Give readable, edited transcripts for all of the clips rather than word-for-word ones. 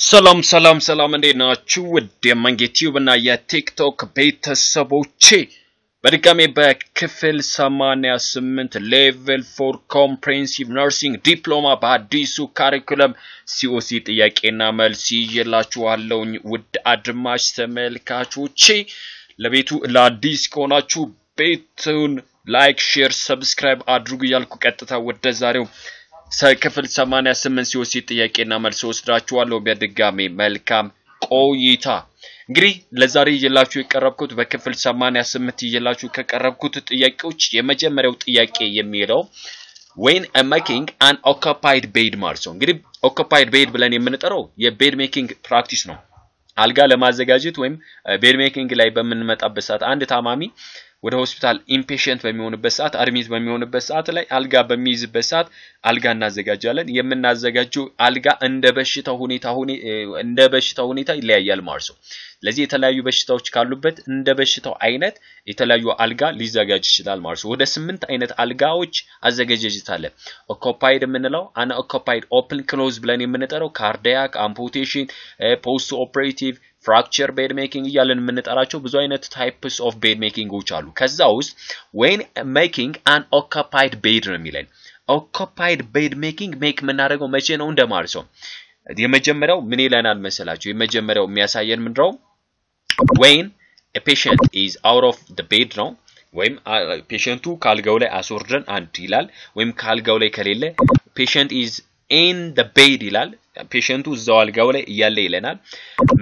ሰላም እንዴት ናችሁ? ውድ የመንጌቲዩብ እና የቲክቶክ ቤተሰቦቼ በድጋሜ በክፍል 88 ሌቨል 4 ኮምፕሬሄንሲቭ ነርሲንግ ዲፕሎማ በአዲሱ ካሪኩለም ሲኦሲ ጥያቄና መልስ ይዤላችኋለሁ። ውድ አድማጭ ተመልካቾቼ ለቤቱ ለአዲስ ከሆናችሁ ቤቱን ላይክ፣ ሼር፣ ሰብስክራይብ አድርጉ እያልኩ ቀጥታ ወደ ዛሬው ክፍል 88 ሲኦሲ ጥያቄና መልስ ወስዳችኋለሁ። በድጋሜ መልካም ቆይታ። እንግዲህ ለዛሬ ይዤላችሁ የቀረብኩት በክፍል 88 ይዤላችሁ ከቀረብኩት ጥያቄዎች የመጀመሪያው ጥያቄ የሚለው when making an occupied bed ማለት ነው። እንግዲህ occupied bed ብለን የምንጠራው የቤድ ሜኪንግ ፕራክቲስ ነው። አልጋ ለማዘጋጀት ወይም ቤድ ሜኪንግ ላይ በመንመጣበት ሰዓት አንድ ታማሚ ወደ ሆስፒታል ኢምፔሽንት በሚሆንበት ሰዓት አድሚት በሚሆንበት ሰዓት ላይ አልጋ በሚይዝበት ሰዓት አልጋ እናዘጋጃለን። የምናዘጋጀው አልጋ እንደ በሽታው ሁኔታ ይለያያል ማለት ነው። ለዚህ የተለያዩ በሽታዎች ካሉበት እንደ በሽታው አይነት የተለያዩ አልጋ ሊዘጋጅ ይችላል ማለት ነው። ወደ 8 አይነት አልጋዎች አዘጋጅተናል። ኦኩፓይድ የምንለው አንኦኩፓይድ ኦፕን ክሎዝ ብለን የምንጠራው ካርዲያክ አምፑቴሽን ፖስት ኦፕሬቲቭ fracture bed making እያለን የምንጠራቸው ብዙ አይነት types of bed makingዎች አሉ። ከዛ ውስጥ when making an occupied bed ነው የሚለን። occupied bed making make የምናደርገው መቼ ነው እንደማለት ነው። የመጀመሪያው ምን ይለናል መሰላችሁ? የመጀመሪያው የሚያሳየን ምንድነው? when a patient is out of the bed ነው ወይም ፔሸንቱ ካልጋው ላይ አስወርደን አንድ ይላል። ወይም ካልጋው ላይ ከሌለ patient is in the bed ይላል። ፔሸንቱ እዛው አልጋው ላይ እያለ ይለናል።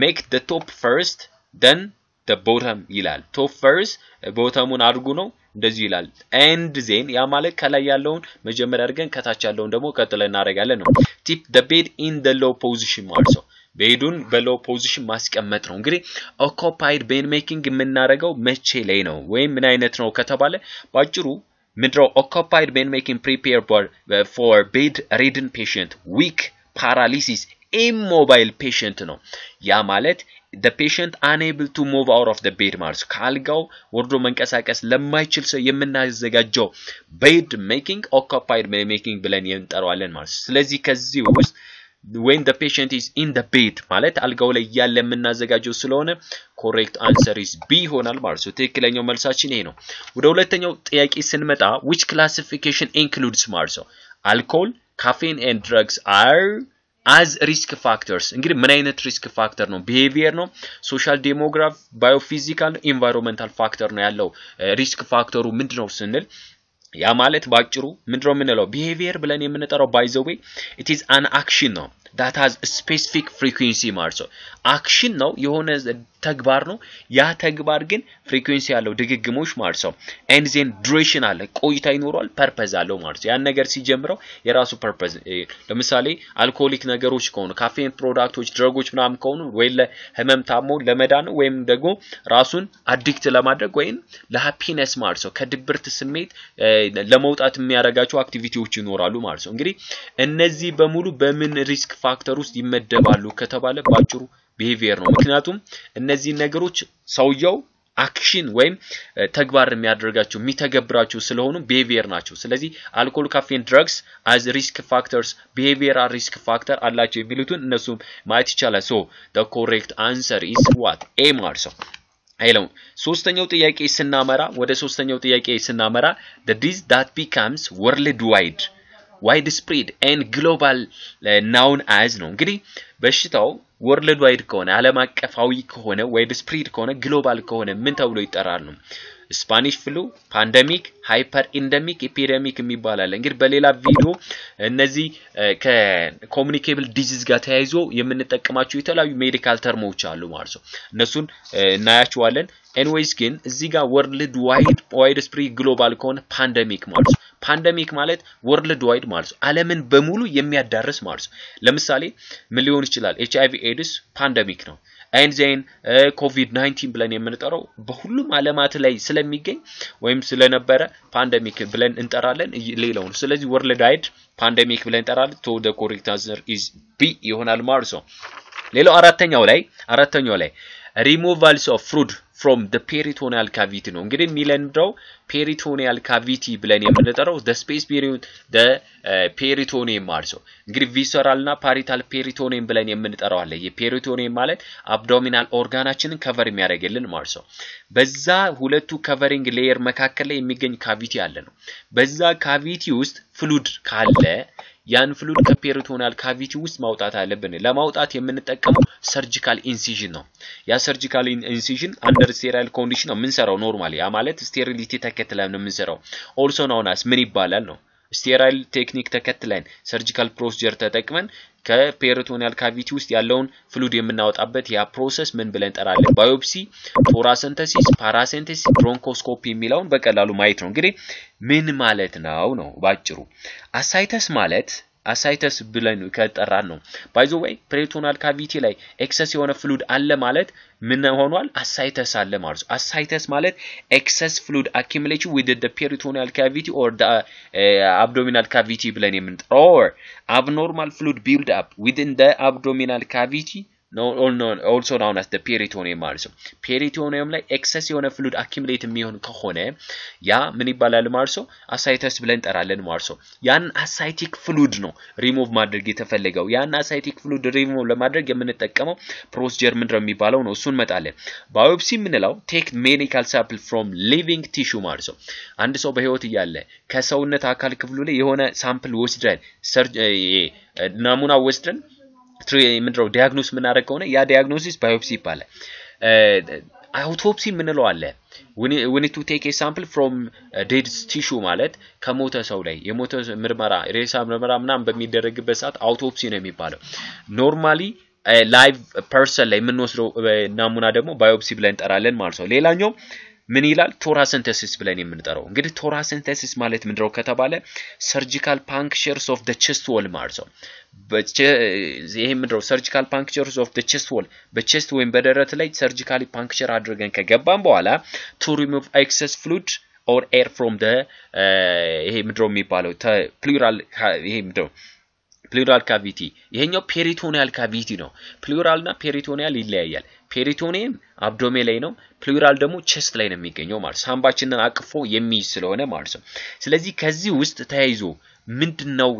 make the top first then the bottom ይላል። top first ቦተሙን አድርጉ ነው እንደዚህ ይላል። and then ያ ማለት ከላይ ያለውን መጀመሪያ አድርገን ከታች ያለውን ደግሞ ቀጥለን እናደርጋለን ነው። tip the bed in the low position ማለት ነው። ቤዱን በሎው ፖዚሽን ማስቀመጥ ነው። እንግዲህ occupied bed making የምናደርገው መቼ ላይ ነው ወይም ምን አይነት ነው ከተባለ ባጭሩ ምድረው occupied bed making prepare for bed ridden patient weak paralysis immobile patient ነው። ያ ማለት the patient unable to move out of the bed ማለት ካልጋው ወርዶ መንቀሳቀስ ለማይችል ሰው የምናዘጋጀው bed making occupied bed making ብለን እንጠራዋለን ማለት። ስለዚህ ከዚህ ውስጥ when the patient is in the bed ማለት አልጋው ላይ ያለ የምናዘጋጀው ስለሆነ correct answer is B ይሆናል ማለት ነው። ትክክለኛው መልሳችን ይሄ ነው። ወደ ሁለተኛው ጥያቄ ስንመጣ which classification includes ማለት ነው alcohol caffeine and drugs are as risk factors። እንግዲህ ምን አይነት risk factor ነው? behavior ነው፣ social demographic biophysical environmental factor ነው ያለው። risk factor ምንድነው ስንል ያ ማለት ባጭሩ ምንድነው የምንለው? behavior ብለን የምንጠራው by the way it is an action ነው that has a specific frequency ማለት ነው። action ነው የሆነ ተግባር ነው። ያ ተግባር ግን frequency ያለው ድግግሞሽ ማለት ነው። and then duration አለ ቆይታ ይኖራል፣ purpose አለው ማለት ነው። ያን ነገር ሲጀምረው የራሱ purpose ለምሳሌ አልኮሆሊክ ነገሮች ከሆኑ ካፌን ፕሮዳክቶች ድረጎች ምናምን ከሆኑ ወይ ለህመም ታሞ ለመዳን ወይም ደግሞ ራሱን አዲክት ለማድረግ ወይም ለሃፒነስ ማለት ነው ከድብርት ስሜት ለመውጣት የሚያደርጋቸው አክቲቪቲዎች ይኖራሉ ማለት ነው። እንግዲህ እነዚህ በሙሉ በምን ሪስክ ፋክተር ውስጥ ይመደባሉ ከተባለ ባጭሩ behavior ነው። ምክንያቱም እነዚህ ነገሮች ሰውየው አክሽን ወይም ተግባር የሚያደርጋቸው የሚተገብራቸው ስለሆኑ behavior ናቸው። ስለዚህ alcohol caffeine drugs as risk factors behavior are risk factor አላቸው የሚሉትን እነሱም ማየት ይቻላል። so the correct answer is what A ማለት ነው። አይለው ሶስተኛው ጥያቄ ስናመራ the disease that becomes worldwide widespread and global known as ነው። እንግዲህ በሽታው worldwide ከሆነ ዓለም አቀፋዊ ከሆነ widespread ከሆነ global ከሆነ ምን ተብሎ ይጠራል ነው? ስፓኒሽ ፍሉ፣ ፓንደሚክ፣ ሃይፐር ኢንደሚክ፣ ኤፒደሚክ የሚባላል። እንግዲህ በሌላ ቪዲዮ እነዚህ ከኮሙኒኬብል ዲዚዝ ጋር ተያይዞ የምንጠቀማቸው የተለያዩ ሜዲካል ተርሞች አሉ ማለት ነው። እነሱን እናያቸዋለን። ኤኒዌይስ ግን እዚህ ጋር ወርልድ ዋይድ ስፕሪድ ግሎባል ከሆነ ፓንደሚክ ማለት ነው። ፓንደሚክ ማለት ወርልድ ዋይድ ማለት ነው፣ ዓለምን በሙሉ የሚያዳርስ ማለት ነው። ለምሳሌ ምን ሊሆን ይችላል? ኤችአይቪ ኤድስ ፓንደሚክ ነው። and then covid-19 ብለን የምንጠራው በሁሉም ዓለማት ላይ ስለሚገኝ ወይም ስለነበረ ፓንደሚክ ብለን እንጠራለን ሌላው ነው። ስለዚህ worldwide ፓንደሚክ ብለን እንጠራለን። to the correct answer is B ይሆናል ማለት ነው። ሌላው አራተኛው ላይ removals of food from the peritoneal cavity ነው እንግዲህ የሚለንደው peritoneal cavity ብለን የምንጠራው the space between the peritoneum also እንግዲህ visceral እና parietal peritoneum ብለን የምንጠራው አለ የperitoneum ማለት abdominal organናችንን cover የሚያደርግልን ማለት ነው በዛ ሁለቱ covering layer መካከል ላይ የሚገኝ cavity አለ ነው በዛ cavity ውስጥ fluid ካለ ያን ፍሉድ ከፔሪቶናል ካቪቲ ውስጥ ማውጣት አለብን ለማውጣት የምንጠቀመው ሰርጂካል ኢንሲዥን ነው ያ ሰርጂካል ኢንሲዥን አንደር ስቴራይል ኮንዲሽን ነው የምንሰራው ኖርማሊ ያ ማለት ስቴሪሊቲ ተከትለን ነው የምንሰራው ኦልሶ ናውን አስ ምን ይባላል ነው ስቴራይል ቴክኒክ ተከትለን ሰርጂካል ፕሮሲጀር ተጠቅመን ከፔሪቶናል ካቪቲ ውስጥ ያለውን ፍሉድ የምናወጣበት ያ ፕሮሰስ ምን ብለን ጠራለን ባዮፕሲ ቶራሰንተሲስ ፓራሰንተሲስ ብሮንኮስኮፒ የሚለውን በቀላሉ ማየት ነው እንግዲህ ምን ማለት ነው ባጭሩ አሳይተስ ማለት ascites ብለን ከጠራን ነው by the way peritoneal cavity ላይ excess የሆነ fluid አለ ማለት ምን ሆኗል ascites አለ ማለት ascites ማለት excess fluid accumulation within the peritoneal cavity or the abdominal cavity ብለን የምንጠራው or abnormal fluid build up within the abdominal cavity also known as the peritoneum ማለት ነው peritoneum ላይ excess የሆነ fluid accumulate የሚሆን ከሆነ ያ ምን ይባላል ማለት ነው ascites ብለን ጠራለን ማለት ነው ያን ascitic fluid ነው remove ማድረግ የተፈለገው ያን ascitic fluid remove ለማድረግ የምንጠቀመው procedure ምንድነው የሚባለው ነው እሱን መጣለን biopsy ምንለው take medical sample from living tissue ማለት ነው አንድ ሰው በህይወት እያለ ከሰውነት አካል ክፍሉ ላይ የሆነ ሳምፕል ወስደን ናሙና ወስደን ምንድነው ዲያግኖስ ምን አደረገ ሆነ ያ ዲያግኖሲስ ባዮፕሲ ይባላል አውቶፕሲ ምንለው አለ we need to take a sample from dead tissue ማለት ከሞተ ሰው ላይ የሞተ ምርመራ ሬሳ ምርመራ ምናምን በሚደረግበት ሰዓት አውቶፕሲ ነው የሚባለው ኖርማሊ ላይቭ ፐርሰን ላይ የምንወስደው ናሙና ደግሞ ባዮፕሲ ብለን እንጠራለን ማለት ነው ሌላኛው ምን ይላል thoracentesis ብለን የምንጠራው እንግዲህ thoracentesis ማለት ምንድነው ከተባለ surgical punctures of the chest wall ማለት ነው ይሄ ምንድነው surgical punctures of the chest wall በchest ወይም በደረት ላይ surgically puncture አድርገን ከገባን በኋላ to remove excess fluid or air from the ይሄ ምንድነው የሚባለው pleural ይሄ ምንድነው pleural cavity ይሄኛው peritoneal cavity ነው pleural እና peritoneal ይለያያል peritoneum abdomen ላይ ነው pleural ደግሞ chest ላይ ነው የሚገኘው ማለት ሳምባችንን አቅፎ የሚይዝ ስለሆነ ማለት ነው ስለዚህ ከዚህ ውስጥ ተያይዞ ምንድነው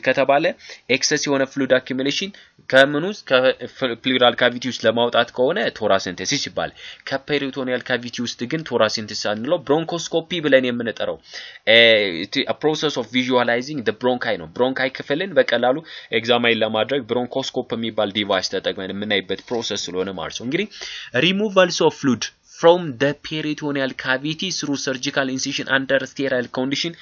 ከተባለ excess የሆነ fluid accumulation ከምን ውስጥ ከpleural cavity ውስጥ ለማውጣት ከሆነ thoracentesis ይባላል ከperitoneal cavity ውስጥ ግን thoracentesis አንለው bronchoscopy ብለን የምንጠራው a process of visualizing the bronchi ነው bronchi ክፍልን በቀላሉ ኤግዛማይን ለማድረግ bronchoscope የሚባል ዲቫይስ ተጠቅመን የምናይበት ፕሮሰስ ስለሆነ ማለት ነው እንግዲህ removals of fluid from the peritoneal cavity through surgical incision under sterile condition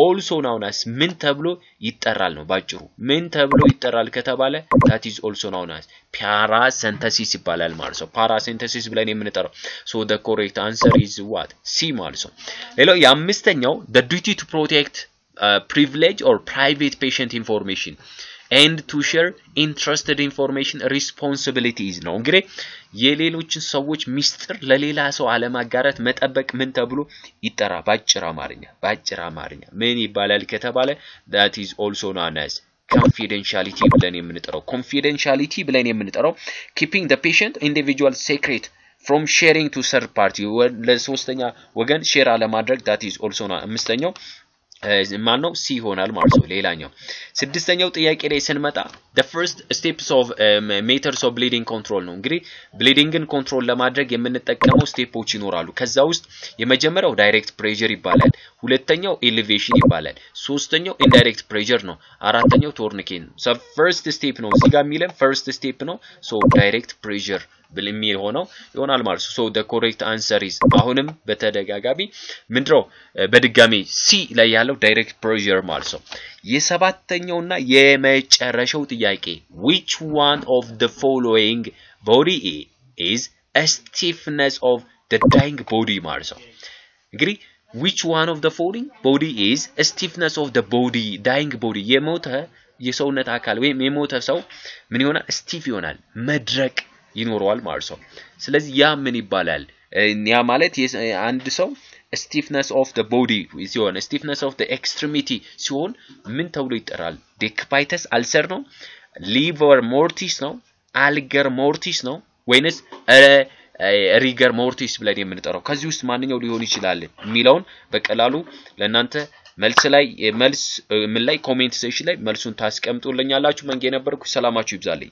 also known as ምን ተብሎ ይጠራል ነው ባጭሩ ምን ተብሎ ይጠራል ከተባለ that is also known as paracentesis ይባላል ማለት ነው paracentesis ብለን የምንጠራው so the correct answer is what C ማለት ነው ሌላው የአምስተኛው the duty to protect privilege or private patient information and to share interested information responsibilities ነው እንግዲህ የሌሎችን ሰዎች ሚስጥር ለሌላ ሰው አለማጋራት መጠበቅ ምን ተብሎ ይጠራ ባጭራ አማርኛ ምን ይባላል ከተባለ that is also known as confidentiality ብለን የምንጠራው keeping the patient individual secret from sharing to third party ለሶስተኛ ወገን ሼር አለማድረግ that is also known አምስተኛው ማነው ሲ ሆናል ማለት ነው ሌላኛው ስድስተኛው ጥያቄ ላይ ስንመጣ the first steps of methods of bleeding control ነው እንግዲህ bleedingን ኮንትሮል ለማድረግ የምንጠቀመው ስቴፖች ይኖራሉ ከዛ ውስጥ የመጀመሪያው direct pressure ይባላል ሁለተኛው elevation ይባላል ሶስተኛው indirect pressure ነው አራተኛው tourniquet ነው so first step ነው እዚህ ጋር የሚለን first step ነው so direct pressure ብለሚል ሆነው ይሆናል ማለት ነው so the correct answer is አሁንም በተደጋጋሚ ምንድነው በድጋሚ ሲ ላይ ያለው direct pressure ማለት ነው የሰባተኛውና የመጨረሻው ጥያቄ which one of the following body is a stiffness of the dying body ማለት ነው እንግዲህ which one of the following body is a stiffness of the body dying body የሞተ የሰውነት አካል ወይም የሞተ ሰው ምን ይሆናል ስቲፍ ይሆናል መድረቅ ይኖረዋል ማለት ነው ስለዚህ ያ ምን ይባላል ያ ማለት አንድ ሰው stiffness of the body ሲሆን stiffness of the extremity ሲሆን ምን ተብሎ ይጠራል decubitus ulcer ነው livor mortis ነው alger mortis ነው ወይንስ ሪገር ሞርቲስ ብለን የምንጠራው ከዚህ ውስጥ ማንኛው ሊሆን ይችላል የሚለውን በቀላሉ ለእናንተ መልስ ምን ላይ ኮሜንት ሴክሽን ላይ መልሱን ታስቀምጡልኛላችሁ። መንጌ ነበርኩ። ሰላማችሁ ይብዛልኝ።